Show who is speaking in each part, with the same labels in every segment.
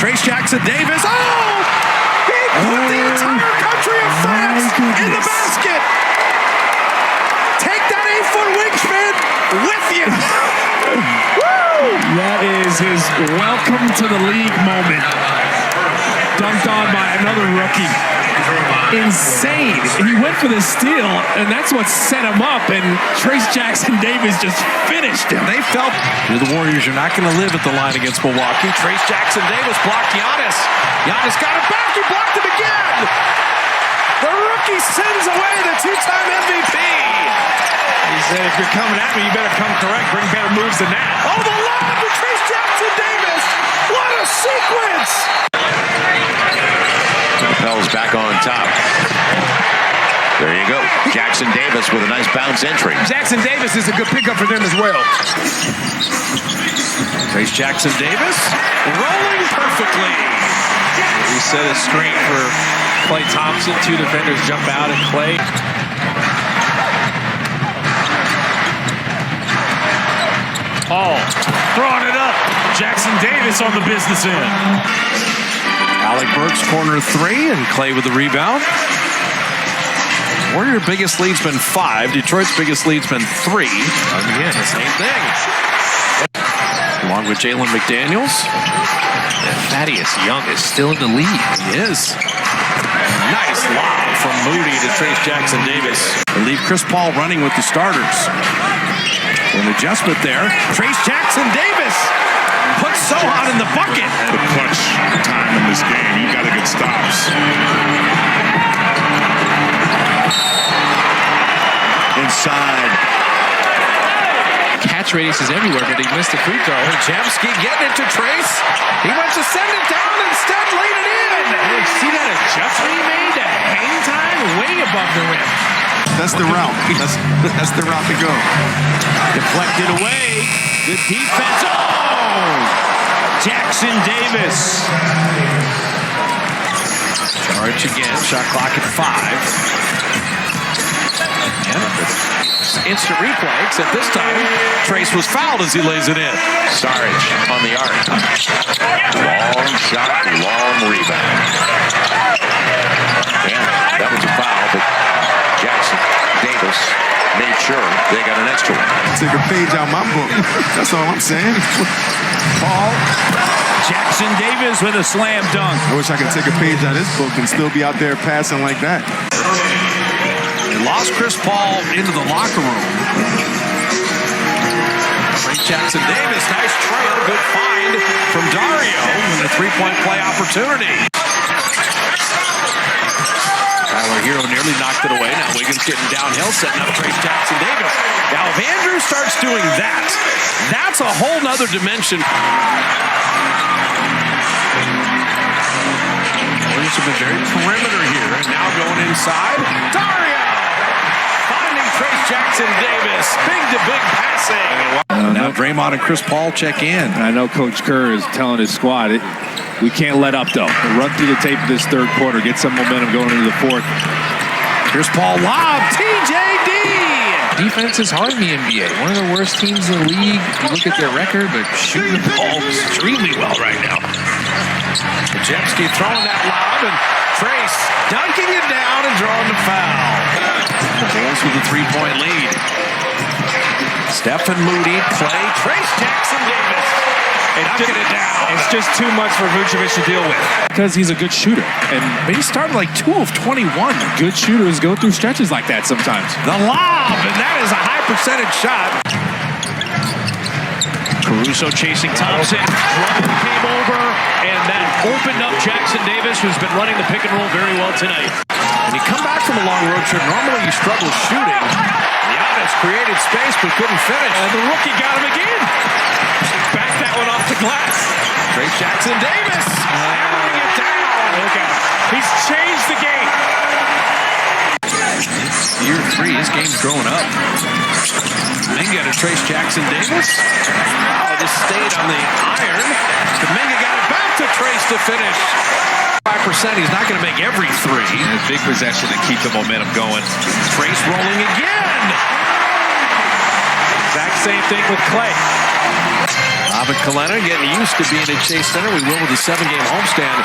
Speaker 1: Trace Jackson-Davis. Oh! He put the entire country of France in the basket. Take that 8-foot wingspan with you.
Speaker 2: That is his welcome to the league moment. Dunked on by another rookie. Insane. He went for the steal, and that's what set him up, and Trace Jackson-Davis just finished him.
Speaker 1: They felt you're the Warriors. You're not going to live at the line against Milwaukee. Trace Jackson-Davis blocked Giannis. Giannis got it back. He blocked him again. The rookie sends away the two-time MVP.
Speaker 3: He said, if you're coming at me, you better come correct. Bring better moves than that.
Speaker 1: Oh, the lob to Trace Jackson-Davis. What a sequence.
Speaker 4: The Pels back on top. There you go. Jackson-Davis with a nice bounce entry.
Speaker 1: Jackson-Davis is a good pickup for them as well. Trace Jackson-Davis rolling perfectly.
Speaker 3: He set a screen for Klay Thompson. Two defenders jump out at Klay.
Speaker 2: Paul throwing it up. Jackson-Davis on the business end.
Speaker 1: Alec Burks corner three, and Klay with the rebound. Warrior biggest lead's been 5. Detroit's biggest lead's been 3. Again, the same thing. Along with Jalen McDaniels.
Speaker 3: And Thaddeus Young is still in the lead.
Speaker 1: He is. Nice lob from Moody to Trace Jackson-Davis. They leave Chris Paul running with the starters. An adjustment there. Trace Jackson-Davis puts Sohan in the bucket.
Speaker 5: The clutch time in this game. You got to get stops.
Speaker 4: Inside.
Speaker 3: Catch radius is everywhere, but he missed a free throw.
Speaker 1: Jamski getting it to Trace. He went to send it down, instead laid it in.
Speaker 3: See that adjustment he made? That hang time way above the rim.
Speaker 6: That's the route. That's the route to go.
Speaker 1: Deflected away. Good defense. Oh! Jackson-Davis. Charge again. Shot clock at 5. And instant replay, except this time Trace was fouled as he lays it in.
Speaker 4: Sarge on the arc. Long shot, long rebound. Yeah, that was a foul, but Jackson-Davis made sure they got an extra one.
Speaker 6: Take a page out my book. That's all I'm saying.
Speaker 1: Paul Jackson-Davis with a slam dunk.
Speaker 6: I wish I could take a page out of this book and still be out there passing like that.
Speaker 1: They lost Chris Paul into the locker room. Trace Jackson-Davis, nice trail, good find from Dario with a three-point play opportunity. Tyler Hero nearly knocked it away. Now Wiggins getting downhill, setting up Trace Jackson-Davis. Now if Andrew starts doing that, that's a whole nother dimension. Warriors have been very perimeter here, and now going inside. Dario finding Trace Jackson-Davis. Big-to-big passing. Now Draymond and Chris Paul check in.
Speaker 2: I know Coach Kerr is telling his squad, we can't let up, though. Run through the tape of this third quarter. Get some momentum going into the fourth.
Speaker 1: Chris Paul lob. TJD.
Speaker 3: Defense is hard in the NBA. One of the worst teams in the league. You look at their record, but shooting the ball extremely well right now.
Speaker 1: Jamski throwing that lob, and Trace dunking it down and drawing the foul. The Bulls with a 3-point lead. Stephen Moody, Klay, Trace Jackson-Davis. Dunking it down.
Speaker 2: It's just too much for Vucevic to deal with. Because he's a good shooter. And
Speaker 1: He started like 2 of 21.
Speaker 2: good shooters go through stretches like that sometimes.
Speaker 1: The lob, and that is a high percentage shot.
Speaker 7: Caruso chasing Thompson. Drummond came over, and that opened up Jackson-Davis, who's been running the pick and roll very well tonight.
Speaker 1: And you come back from a long road trip, normally you struggle shooting. Giannis created space but couldn't finish.
Speaker 7: And the rookie got him again. Back that one off the glass.
Speaker 1: Trace Jackson-Davis hammering it down.
Speaker 7: Look at him. He's changed the game.
Speaker 1: Year 3, his game's growing up. Kuminga to Trace Jackson-Davis. Oh, just stayed on the iron. Kuminga got it back to Trace to finish. 5%, he's not going to make every 3.
Speaker 3: And a big possession to keep the momentum going.
Speaker 1: Trace rolling again.
Speaker 7: Exact same thing with Klay.
Speaker 1: Robert Kalena getting used to being at Chase Center. We will with the 7-game homestand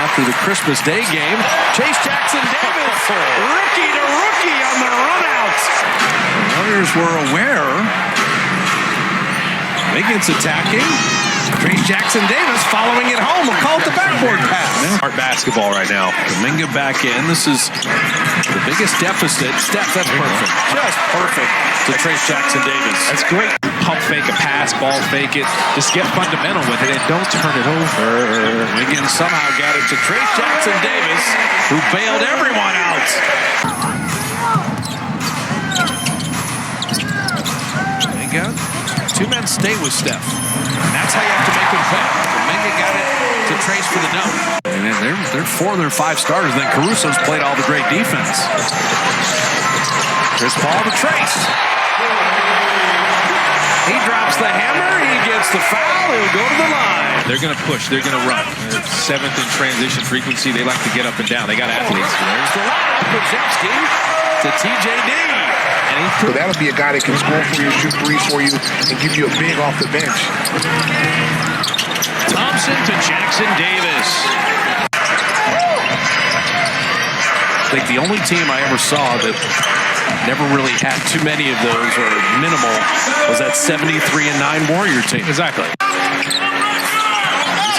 Speaker 1: after the Christmas Day game. Chase Jackson Davis, rookie to rookie on the run-out. The Warriors were aware. Wiggins attacking. Trace Jackson Davis following it home. We'll call it the backboard pass.
Speaker 7: Smart basketball right now.
Speaker 1: Kuminga back in. This is the biggest deficit. Steph, that's perfect. Just perfect to Trace Jackson Davis.
Speaker 7: That's great. Pump fake a pass, ball fake it. Just get fundamental with it and don't turn it over.
Speaker 1: Wiggins somehow got it to Trace Jackson Davis, who bailed everyone out. Kuminga. Two men stay with Steph. And that's how you have to make them pay. Kuminga got it to Trace for the dunk. And they're 4 of their 5 starters. Then Caruso's played all the great defense. Chris Paul to Trace. He drops the hammer. He gets the foul. He'll go to the line.
Speaker 7: They're going to push. They're going to run. They're 7th in transition frequency. They like to get up and down. They got athletes.
Speaker 1: There's the line. Podziemski to TJD.
Speaker 8: So that'll be a guy that can score for you, shoot threes for you, and give you a big off the bench.
Speaker 7: Thompson to Jackson Davis.
Speaker 1: I think the only team I ever saw that never really had too many of those or minimal was that 73-9 Warrior team.
Speaker 7: Exactly.
Speaker 1: This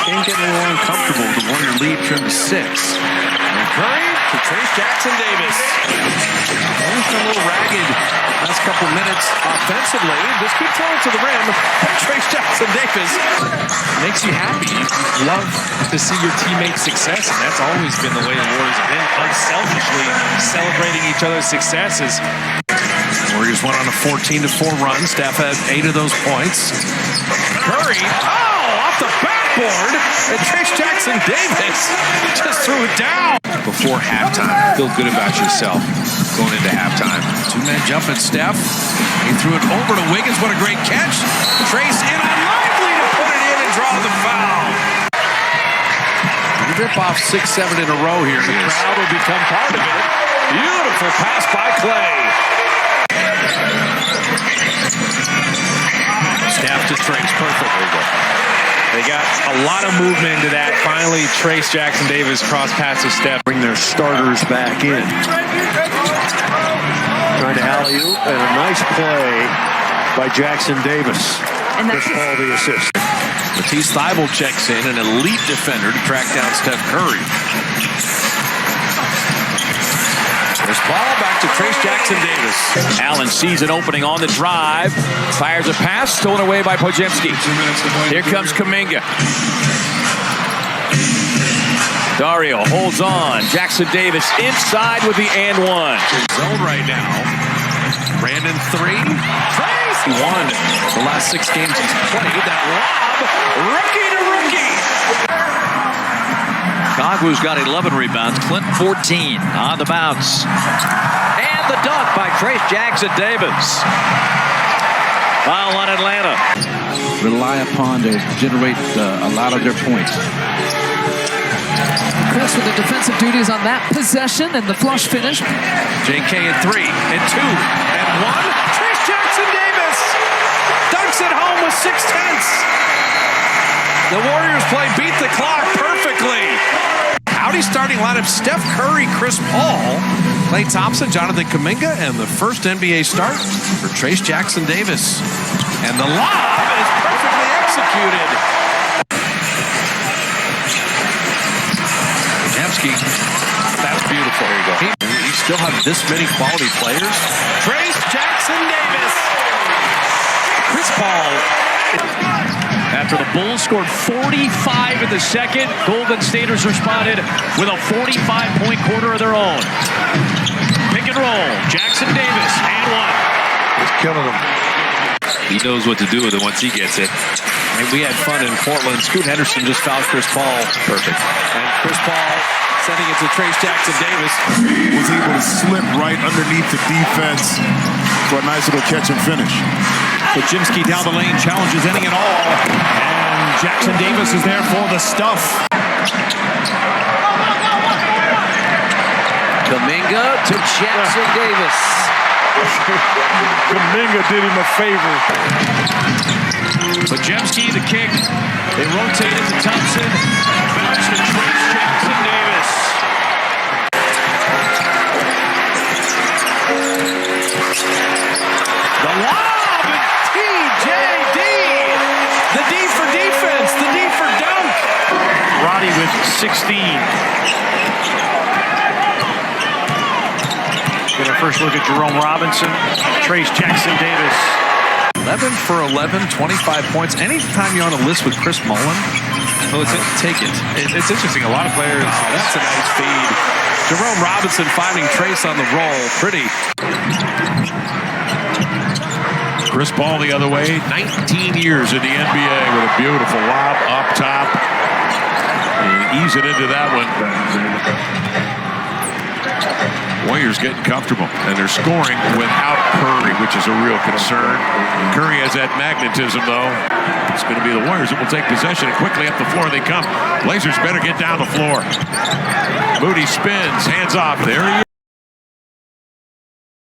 Speaker 1: game getting a little uncomfortable. The Warrior lead turned to 6. And Curry to Trace Jackson Davis. Always been a little ragged last couple minutes offensively. Just keep throwing to the rim. Trace Jackson Davis.
Speaker 7: Makes you happy. You love to see your teammates' success, and that's always been the way the Warriors have been, unselfishly celebrating each other's successes.
Speaker 1: Warriors went on a 14-4 run. Steph had 8 of those points. Curry, off the backboard, and Trace Jackson Davis just threw it down.
Speaker 7: Before halftime, feel good about yourself going into halftime.
Speaker 1: 2-man jump at Steph. He threw it over to Wiggins. What a great catch. Trace in on Lively to put it in and draw the foul. You rip off 6-7 in a row here. The crowd will become part of it. Beautiful pass by Clay. Steph to Trace. Perfect. There you go.
Speaker 7: They got a lot of movement into that. Finally, Trace Jackson Davis cross passes Steph.
Speaker 9: Bring their starters back in. Trying to alley-oop, and a nice play by Jackson Davis.
Speaker 10: And
Speaker 9: Chris Paul the assist.
Speaker 1: Matisse Thybulle checks in, an elite defender to track down Steph Curry. There's Paul back to Trace Jackson Davis.
Speaker 4: Allen sees an opening on the drive. Fires a pass, stolen away by Podziemski. Here comes Kuminga. Dario holds on. Jackson Davis inside with the and one.
Speaker 1: Zone right now. Brandon 3. Trace 1. The last 6 games he's played. That lob. Rookie to rookie.
Speaker 4: Kagwu's got 11 rebounds. Clinton 14 on the bounce. And the dunk by Trace Jackson Davis. Foul on Atlanta.
Speaker 11: Rely upon to generate a lot of their points.
Speaker 10: Chris with the defensive duties on that possession and the flush finish.
Speaker 1: JK at 3 and 2 and 1. Trace Jackson Davis dunks it home with 6/10. The Warriors play beat the clock perfectly. Howdy starting lineup: Steph Curry, Chris Paul, Klay Thompson, Jonathan Kuminga, and the first NBA start for Trace Jackson Davis. And the lob is perfectly executed. Podziemski, that's beautiful. There you go. He still have this many quality players. Trace Jackson Davis.
Speaker 7: Chris Paul. After the Bulls scored 45 in the second, Golden Staters responded with a 45-point quarter of their own. Pick and roll. Jackson Davis, and 1.
Speaker 8: He's killing them.
Speaker 7: He knows what to do with it once he gets it.
Speaker 1: And we had fun in Portland. Scoot Henderson just fouled Chris Paul. Perfect. And Chris Paul sending it to Trace Jackson Davis.
Speaker 5: Was able to slip right underneath the defense for a nice little catch and finish.
Speaker 9: Podziemski down the lane, challenges any and all. And Jackson Davis is there for the stuff.
Speaker 4: Kuminga to Jackson Davis.
Speaker 9: Kuminga did him a favor.
Speaker 7: Bajemski, the kick. They rotate it to Thompson. Bounce to Trace Jackson Davis.
Speaker 1: The lob, and TJD. The D for defense, the D for dunk.
Speaker 9: Roddy with 16. Get our first look at Jerome Robinson. Trace Jackson Davis.
Speaker 1: 11 for 11, 25 points. Anytime you're on a list with Chris Mullen, take it. It's interesting. A lot of players, that's a nice feed. Jerome Robinson finding Trace on the roll. Pretty.
Speaker 5: Chris Paul the other way, 19 years in the NBA with a beautiful lob up top. And ease it into that one. Warriors getting comfortable, and they're scoring without Curry, which is a real concern. Curry has that magnetism, though. It's going to be the Warriors that will take possession, and quickly up the floor they come. Blazers better get down the floor. Moody spins, hands off. There he